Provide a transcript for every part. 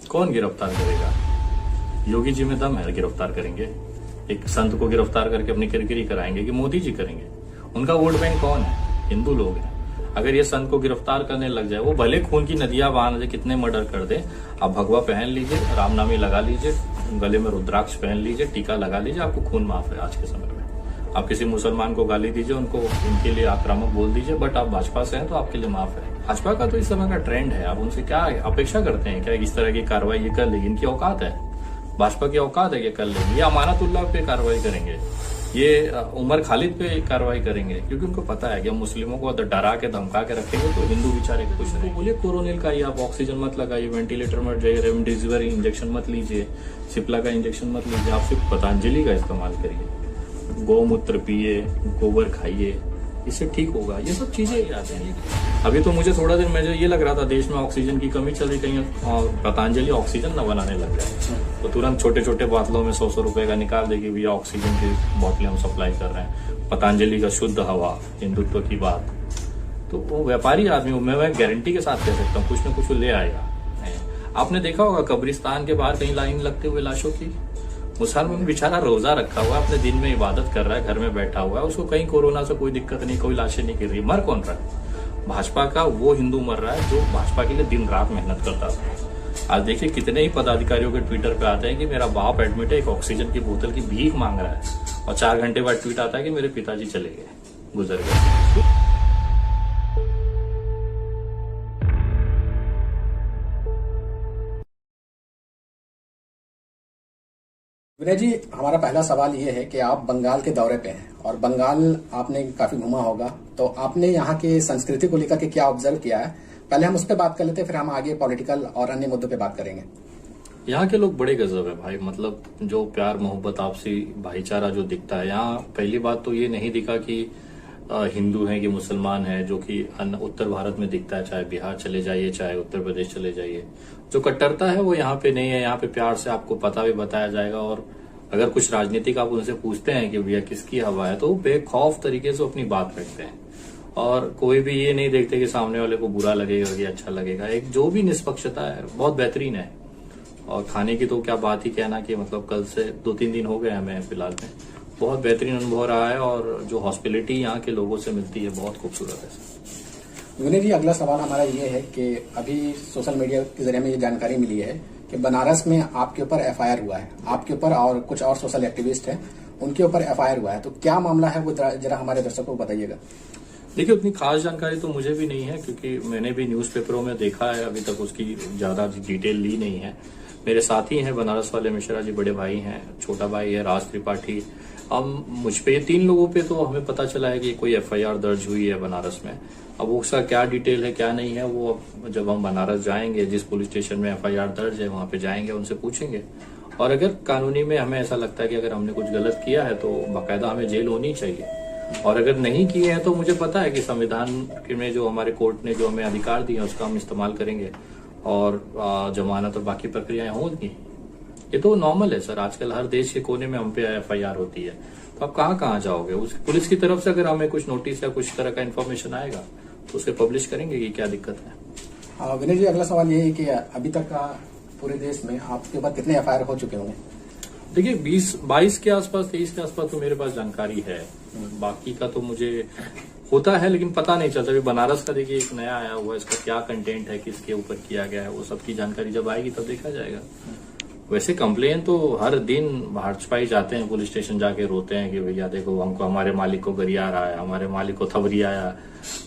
कौन गिरफ्तार करेगा? योगी जी में दम है, गिरफ्तार करेंगे? एक संत को गिरफ्तार करके अपनी किरकिरी कराएंगे कि मोदी जी करेंगे? उनका वोट बैंक कौन है? हिंदू लोग हैं। अगर ये संत को गिरफ्तार करने लग जाए, वो भले खून की नदियां बहा दे, कितने मर्डर कर दे, आप भगवा पहन लीजिए, रामनामी लगा लीजिए, गले में रुद्राक्ष पहन लीजिए, टीका लगा लीजिए, आपको खून माफ है आज के समय में। आप किसी मुसलमान को गाली दीजिए, उनको उनके लिए आक्रामक बोल दीजिए, बट आप भाजपा से हैं तो आपके लिए माफ है। भाजपा का तो इस समय का ट्रेंड है। आप उनसे क्या अपेक्षा करते हैं? क्या इस तरह की कार्रवाई ये कर लेगी? इनकी औकात है? भाजपा की औकात है कि कर लेंगे? ये अमानतुल्लाह पे कार्रवाई करेंगे, ये उमर खालिद पे कार्रवाई करेंगे, क्योंकि उनको पता है कि हम मुस्लिमों को डरा के धमका के रखेंगे तो हिंदू बेचारे खुश रहेंगे। बोलिए कोरोनिल का ही आप ऑक्सीजन मत लगाइए, वेंटिलेटर मत जाइए, रेमडेसिविर इंजेक्शन मत लीजिए, सिप्ला का इंजेक्शन मत लीजिए, आप सिर्फ पतंजलि का इस्तेमाल करिए, गौमूत्र पिए, गोबर खाइए, इससे ठीक होगा। ये सब चीजें याद हैं। अभी तो मुझे थोड़ा दिन मुझे ये लग रहा था देश में ऑक्सीजन की कमी चल रही, कहीं पतंजलि ऑक्सीजन न बनाने लग जाए तो तुरंत छोटे छोटे बोतलों में 100 रुपए का निकाल देगी, भैया ऑक्सीजन की बोतलें हम सप्लाई कर रहे हैं, पतंजलि का शुद्ध हवा, हिंदुत्व की बात। तो वो व्यापारी आदमी, मैं गारंटी के साथ कह सकता हूँ कुछ न कुछ ले आएगा। आपने देखा होगा कब्रिस्तान के बाहर कहीं लाइन लगते हुए लाशों की। मुसलमान बेचारा रोजा रखा हुआ, अपने दिन में इबादत कर रहा है, घर में बैठा हुआ है, उसको कहीं कोरोना से कोई दिक्कत नहीं, कोई लाशें नहीं गिर रही। मर कौन रहा है? भाजपा का वो हिंदू मर रहा है जो भाजपा के लिए दिन रात मेहनत करता था। आज देखिए कितने ही पदाधिकारियों के ट्विटर पे आते हैं कि मेरा बाप एडमिट है, एक ऑक्सीजन की बोतल की भीख मांग रहा है, और 4 घंटे बाद ट्वीट आता है कि मेरे पिताजी चले गए, गुजर गए। विनय जी, हमारा पहला सवाल ये है कि आप बंगाल के दौरे पे हैं और बंगाल आपने काफी घूमा होगा, तो आपने यहाँ की संस्कृति को लेकर के क्या ऑब्जर्व किया है? पहले हम उस पर बात कर लेते हैं, फिर हम आगे पॉलिटिकल और अन्य मुद्दों पे बात करेंगे। यहाँ के लोग बड़े गजब है भाई, मतलब जो प्यार मोहब्बत आपसी भाईचारा जो दिखता है यहाँ। पहली बात तो ये नहीं दिखा कि हिंदू हैं कि मुसलमान है, जो कि उत्तर भारत में दिखता है, चाहे बिहार चले जाइए चाहे उत्तर प्रदेश चले जाइए। जो कट्टरता है वो यहाँ पे नहीं है। यहाँ पे प्यार से आपको पता भी बताया जाएगा, और अगर कुछ राजनीतिक आप उनसे पूछते हैं कि भैया किसकी हवा है, तो बेखौफ तरीके से अपनी बात रखते हैं, और कोई भी ये नहीं देखते कि सामने वाले को बुरा लगेगा कि अच्छा लगेगा। एक जो भी निष्पक्षता है बहुत बेहतरीन है। और खाने की तो क्या बात ही कहना कि मतलब कल से 2-3 दिन हो गए हमें फिलहाल में, बहुत बेहतरीन अनुभव रहा है, और जो हॉस्पिटलिटी यहाँ के लोगों से मिलती है बहुत खूबसूरत है। विनय जी, अगला सवाल हमारा ये है कि अभी सोशल मीडिया के जरिए में ये जानकारी मिली है कि बनारस में आपके ऊपर एफआईआर हुआ है, आपके ऊपर और कुछ और सोशल एक्टिविस्ट हैं उनके ऊपर एफआईआर हुआ है, तो क्या मामला है वो जरा हमारे दर्शकों को बताइएगा। देखिए उतनी खास जानकारी तो मुझे भी नहीं है, क्योंकि मैंने भी न्यूज़पेपरों में देखा है, अभी तक उसकी ज्यादा डिटेल ली नहीं है। मेरे साथी हैं बनारस वाले, मिश्रा जी बड़े भाई हैं, छोटा भाई है राज त्रिपाठी। हम मुझ पे 3 लोगों पे तो हमें पता चला है कि कोई एफआईआर दर्ज हुई है बनारस में। अब उसका क्या डिटेल है क्या नहीं है, वो अब जब हम बनारस जाएंगे, जिस पुलिस स्टेशन में एफआईआर दर्ज है वहां पे जाएंगे, उनसे पूछेंगे। और अगर कानूनी में हमें ऐसा लगता है कि अगर हमने कुछ गलत किया है तो बाकायदा हमें जेल होनी चाहिए, और अगर नहीं किए हैं तो मुझे पता है कि संविधान में जो हमारे कोर्ट ने जो हमें अधिकार दिए उसका हम इस्तेमाल करेंगे, और जमानत और बाकी प्रक्रियाएं होंगी। ये तो नॉर्मल है सर, आजकल हर देश के कोने में हम पे एफआईआर होती है, तो आप कहाँ जाओगे? उस पुलिस की तरफ से अगर हमें कुछ नोटिस या कुछ तरह का इन्फॉर्मेशन आएगा तो उसे पब्लिश करेंगे कि क्या दिक्कत है। विनय जी, अगला सवाल ये है कि अभी तक का पूरे देश में आपके ऊपर कितने एफआईआर हो चुके होंगे? देखिए 22 के आसपास, 23 के आसपास तो मेरे पास जानकारी है, बाकी का तो मुझे होता है लेकिन पता नहीं चलता। अभी बनारस का देखिए एक नया आया हुआ है, इसका क्या कंटेंट है, किसके ऊपर किया गया है, वो सबकी जानकारी जब आएगी तब देखा जाएगा। वैसे कंप्लेन तो हर दिन भाजपा ही जाते हैं, पुलिस स्टेशन जाके रोते हैं कि भैया देखो हमको हमारे मालिक को गरिया रहा है, हमारे मालिक को थवरियाया,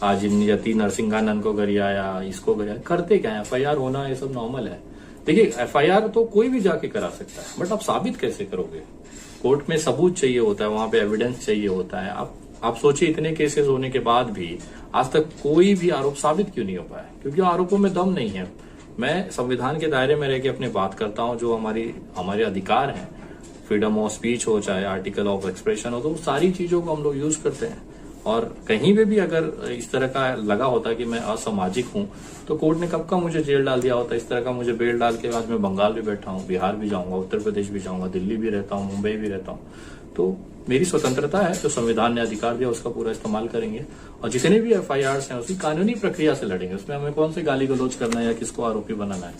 आज यति नरसिंहानंद को गरियाया, इसको गरियाया। करते क्या है? एफआईआर होना ये सब नॉर्मल है। देखिए एफआईआर तो कोई भी जाके करा सकता है, बट आप साबित कैसे करोगे? कोर्ट में सबूत चाहिए होता है, वहां पे एविडेंस चाहिए होता है। आप सोचिए इतने केसेस होने के बाद भी आज तक कोई भी आरोप साबित क्यों नहीं हो पाया? क्योंकि आरोपों में दम नहीं है। मैं संविधान के दायरे में रह के अपनी बात करता हूं, जो हमारे अधिकार हैं, फ्रीडम ऑफ स्पीच हो चाहे आर्टिकल ऑफ एक्सप्रेशन हो, तो सारी चीजों को हम लोग यूज करते हैं। और कहीं पे भी अगर इस तरह का लगा होता कि मैं असामाजिक हूं तो कोर्ट ने कब का मुझे जेल डाल दिया होता। इस तरह का मुझे बेल डाल के आज मैं बंगाल भी बैठा हूं, बिहार भी जाऊंगा, उत्तर प्रदेश भी जाऊंगा, दिल्ली भी रहता हूं, मुंबई भी रहता हूं। तो मेरी स्वतंत्रता है, जो संविधान ने अधिकार दिया उसका पूरा इस्तेमाल करेंगे, और जितने भी एफआईआर हैं उसकी कानूनी प्रक्रिया से लड़ेंगे। उसमें हमें कौन से गाली गलौज करना है या किसको आरोपी बनाना है,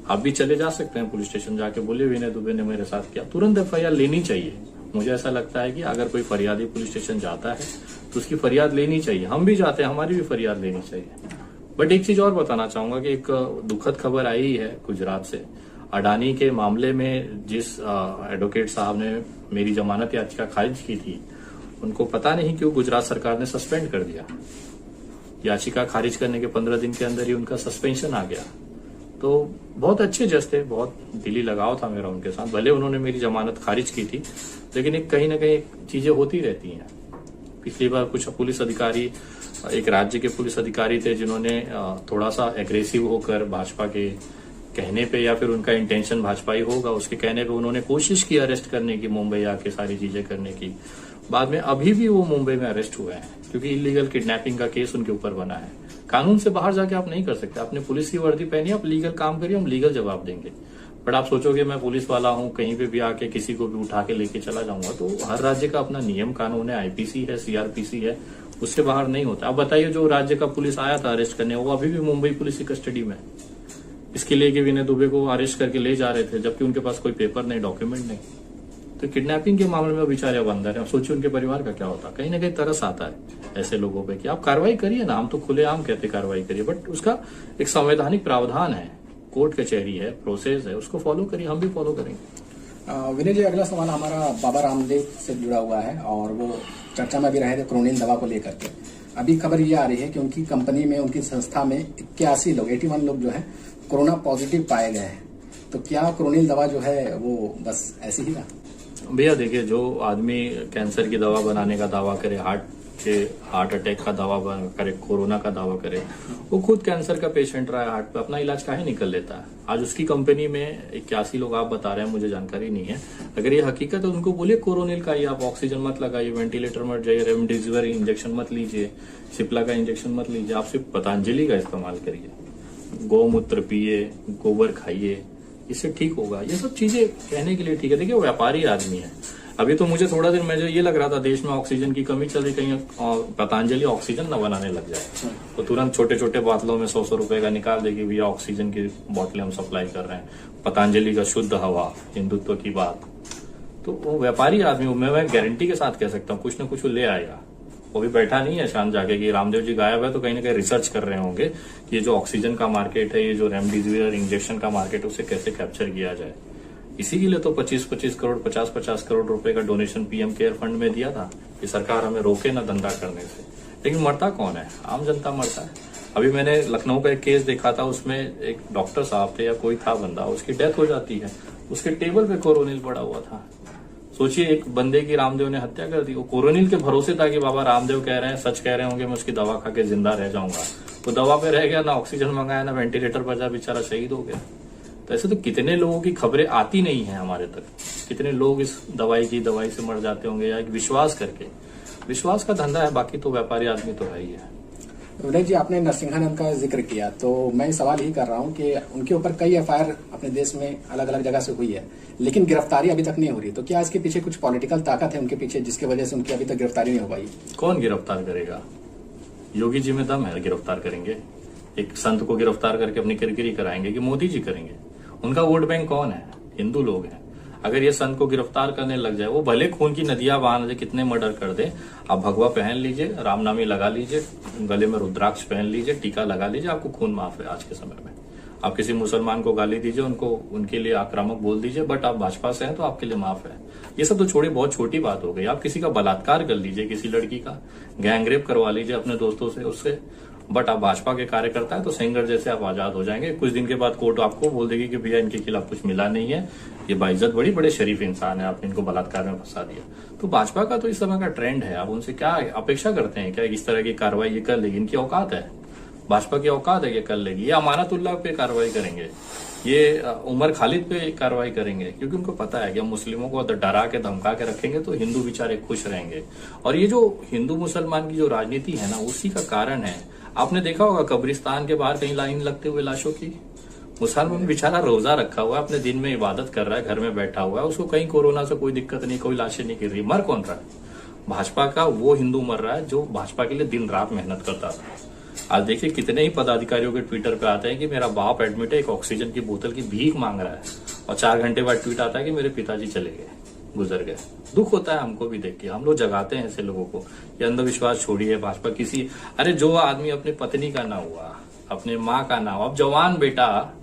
आप भी चले जा सकते हैं पुलिस स्टेशन, जाके बोलिए विनय दुबे ने मेरे साथ किया, तुरंत एफआईआर लेनी चाहिए। मुझे ऐसा लगता है कि अगर कोई फरियादी पुलिस स्टेशन जाता है तो उसकी फरियाद लेनी चाहिए। हम भी जाते हैं, हमारी भी फरियाद लेनी चाहिए। बट एक चीज और बताना चाहूंगा कि एक दुखद खबर आई है गुजरात से। अडानी के मामले में जिस एडवोकेट साहब ने मेरी जमानत याचिका खारिज की थी, उनको पता नहीं क्यों गुजरात सरकार ने सस्पेंड कर दिया। याचिका खारिज करने के 15 दिन के अंदर ही उनका सस्पेंशन आ गया। तो बहुत अच्छे जज थे, बहुत दिली लगाव था मेरा उनके साथ। भले उन्होंने मेरी जमानत खारिज की थी, लेकिन एक कहीं ना कहीं चीजें होती रहती हैं। पिछली बार कुछ पुलिस अधिकारी, एक राज्य के पुलिस अधिकारी थे जिन्होंने थोड़ा सा एग्रेसिव होकर भाजपा के कहने पे, या फिर उनका इंटेंशन भाजपाई होगा उसके कहने पे, उन्होंने कोशिश की अरेस्ट करने की, मुंबई आके सारी चीजें करने की। बाद में अभी भी वो मुंबई में अरेस्ट हुए हैं क्योंकि इलीगल किडनैपिंग का केस उनके ऊपर बना है। कानून से बाहर जाके आप नहीं कर सकते। आपने पुलिस की वर्दी पहनी, आप लीगल काम करिए, हम लीगल जवाब देंगे। बट आप सोचोगे मैं पुलिस वाला हूं, कहीं पे भी आके किसी को भी उठा के लेके चला जाऊंगा, तो हर राज्य का अपना नियम कानून है, आईपीसी है, सीआरपीसी है, उससे बाहर नहीं होता। अब बताइए, जो राज्य का पुलिस आया था अरेस्ट करने, वो अभी भी मुंबई पुलिस की कस्टडी में, इसके लिए कि विनय दुबे को अरेस्ट करके ले जा रहे थे, जबकि उनके पास कोई पेपर नहीं, डॉक्यूमेंट नहीं। तो किडनैपिंग के मामले में बेचारे अब अंदर है। सोचिए उनके परिवार का क्या होता। कहीं ना कहीं तरस आता है ऐसे लोगों पे कि आप कार्रवाई करिए ना, हम तो खुलेआम कहते कार्रवाई करिए, बट उसका एक संवैधानिक प्रावधान है, कोर्ट कचहरी है, प्रोसेस है, उसको फॉलो करिए, हम भी फॉलो करेंगे। विनय जी, अगला सवाल हमारा बाबा रामदेव से जुड़ा हुआ है और वो चर्चा में भी रहे थे क्रोनिल दवा को लेकर के। अभी खबर ये आ रही है कि उनकी कंपनी में, उनकी संस्था में 81 लोग जो है कोरोना पॉजिटिव पाए गए हैं। तो क्या क्रोनिल दवा जो है वो बस ऐसी ही रहा? भैया देखिए, जो आदमी कैंसर की दवा बनाने का दावा करे, हार्ट अटैक का दावा करे, कोरोना का दावा करे, वो खुद कैंसर का पेशेंट रहा है, हार्ट पे अपना इलाज काहे निकल लेता है। आज उसकी कंपनी में 81 लोग आप बता रहे हैं, मुझे जानकारी नहीं है। अगर ये हकीकत है, उनको बोलिए कोरोनिल का ही आप ऑक्सीजन मत लगाइए, वेंटिलेटर मत जाइए, रेमडेसिविर इंजेक्शन मत लीजिए, सिप्ला का इंजेक्शन मत लीजिए, आप सिर्फ पतंजलि का इस्तेमाल करिए, गौमूत्र पिए, गोबर खाइए, इससे ठीक होगा। ये सब चीजें कहने के लिए ठीक है। देखिए, वो व्यापारी आदमी है। अभी तो मुझे थोड़ा दिन मुझे ये लग रहा था देश में ऑक्सीजन की कमी चल रही, कहीं पतंजलि ऑक्सीजन न बनाने लग जाए तो तुरंत छोटे छोटे बोतलों में 100 रुपए का निकाल देगी, भैया ऑक्सीजन की बोतलें हम सप्लाई कर रहे हैं, पतंजलि का शुद्ध हवा, हिंदुत्व की बात। तो वो व्यापारी आदमी, मैं गारंटी के साथ कह सकता हूँ कुछ न कुछ वो ले आएगा। वो भी बैठा नहीं है शान जाके कि रामदेव जी गायब है, तो कहीं ना कहीं रिसर्च कर रहे होंगे कि ये जो ऑक्सीजन का मार्केट है, ये जो रेमडेसिविर इंजेक्शन का मार्केट है, उसे कैसे कैप्चर किया जाए। इसी के लिए तो 25-25 करोड़, 50-50 करोड़ रुपए का डोनेशन पीएम केयर फंड में दिया था कि सरकार हमें रोके ना धंधा करने से। लेकिन मरता कौन है? आम जनता मरता है। अभी मैंने लखनऊ का एक केस देखा था, उसमें एक डॉक्टर साहब थे या कोई था बंदा, उसकी डेथ हो जाती है, उसके टेबल पे कोरोनिल पड़ा हुआ था। सोचिए, एक बंदे की रामदेव ने हत्या कर दी। वो कोरोनिल के भरोसे था कि बाबा रामदेव कह रहे हैं, सच कह रहे होंगे, मैं उसकी दवा खा के जिंदा रह जाऊंगा। वो दवा पे रह गया, ना ऑक्सीजन मंगाया, ना वेंटिलेटर पर जा, बेचारा शहीद हो गया। तो ऐसे तो कितने लोगों की खबरें आती नहीं है हमारे तक, कितने लोग इस दवाई से मर जाते होंगे, या एक विश्वास करके। विश्वास का धंधा है, बाकी तो व्यापारी आदमी तो है ही है। विनय जी, आपने नरसिंहानंद का जिक्र किया, तो मैं सवाल ही कर रहा हूं कि उनके ऊपर कई एफआईआर अपने देश में अलग अलग जगह से हुई है, लेकिन गिरफ्तारी अभी तक नहीं हो रही। तो क्या इसके पीछे कुछ पॉलिटिकल ताकत है उनके पीछे, जिसकी वजह से उनकी अभी तक गिरफ्तारी नहीं हो पाई? कौन गिरफ्तार करेगा? योगी जी में दम है, गिरफ्तार करेंगे। एक संत को गिरफ्तार करके अपनी किरकिरी कराएंगे कि मोदी जी करेंगे? उनका वोट बैंक कौन है? हिंदू लोग हैं। अगर ये संत को गिरफ्तार करने लग जाए, वो भले खून की नदियां बहा दे, कितने मर्डर कर दे, आप भगवा पहन लीजिए, रामनामी लगा लीजिए, गले में रुद्राक्ष पहन लीजिए, टीका लगा लीजिए, आपको खून माफ है आज के समय में। आप किसी मुसलमान को गाली दीजिए, उनके लिए आक्रामक बोल दीजिए, बट आप भाजपा से हैं तो आपके लिए माफ है। ये सब तो छोड़ी, बहुत छोटी बात हो गई। आप किसी का बलात्कार कर लीजिए, किसी लड़की का गैंगरेप करवा लीजिए अपने दोस्तों से, उससे, बट आप भाजपा के कार्यकर्ता है तो सेंगर जैसे आप आजाद हो जाएंगे। कुछ दिन के बाद कोर्ट आपको बोल देगी कि भैया इनके खिलाफ कुछ मिला नहीं है, ये बाइज्जत बड़े शरीफ इंसान है, आपने इनको बलात्कार में फंसा दिया। तो भाजपा का तो इस समय का ट्रेंड है। आप उनसे क्या अपेक्षा करते हैं? क्या इस तरह की कार्रवाई ये कर लेगी? इनकी औकात है, भाजपा की औकात है, ये कर लेगी। ये अमानतुल्लाह पे कार्रवाई करेंगे, ये उमर खालिद पे कार्रवाई करेंगे, क्योंकि उनको पता है कि हम मुस्लिमों को डरा के धमका के रखेंगे तो हिंदू बेचारे खुश रहेंगे। और ये जो हिंदू मुसलमान की जो राजनीति है ना, उसी का कारण है। आपने देखा होगा कब्रिस्तान के बाहर कहीं लाइन लगते हुए लाशों की, मुसलमान बेचारा रोजा रखा हुआ है, अपने दिन में इबादत कर रहा है, घर में बैठा हुआ है, उसको कहीं कोरोना से कोई दिक्कत नहीं, कोई लाशें नहीं गिर रही। मर कौन रहा है? भाजपा का वो हिंदू मर रहा है जो भाजपा के लिए दिन रात मेहनत करता था। आज देखिए कितने ही पदाधिकारियों के ट्विटर पे आते हैं कि मेरा बाप एडमिट है, एक ऑक्सीजन की बोतल की भीख मांग रहा है, और 4 घंटे बाद ट्वीट आता है कि मेरे पिताजी चले गए, गुजर गए। दुख होता है हमको भी देख के, हम लोग जगाते हैं ऐसे लोगों को। ये अंधविश्वास छोड़िए, भाजपा किसी, अरे जो आदमी अपने पत्नी का ना हुआ, अपने माँ का ना हुआ, अब जवान बेटा,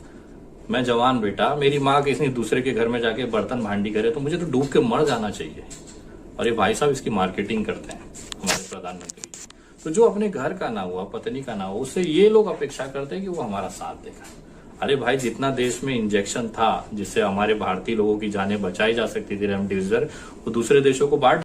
मैं जवान बेटा, मेरी माँ किसी दूसरे के घर में जाके बर्तन भांडी करे तो मुझे तो डूब के मर जाना चाहिए। और ये भाई साहब इसकी मार्केटिंग करते हैं हमारे प्रधानमंत्री। तो जो अपने घर का ना हुआ, पत्नी का ना हुआ, उससे ये लोग अपेक्षा करते हैं कि वो हमारा साथ देगा। अरे भाई, जितना देश में इंजेक्शन था जिससे हमारे भारतीय लोगों की जानें बचाई जा सकती थी, रेमडेसिविर, वो दूसरे देशों को बांट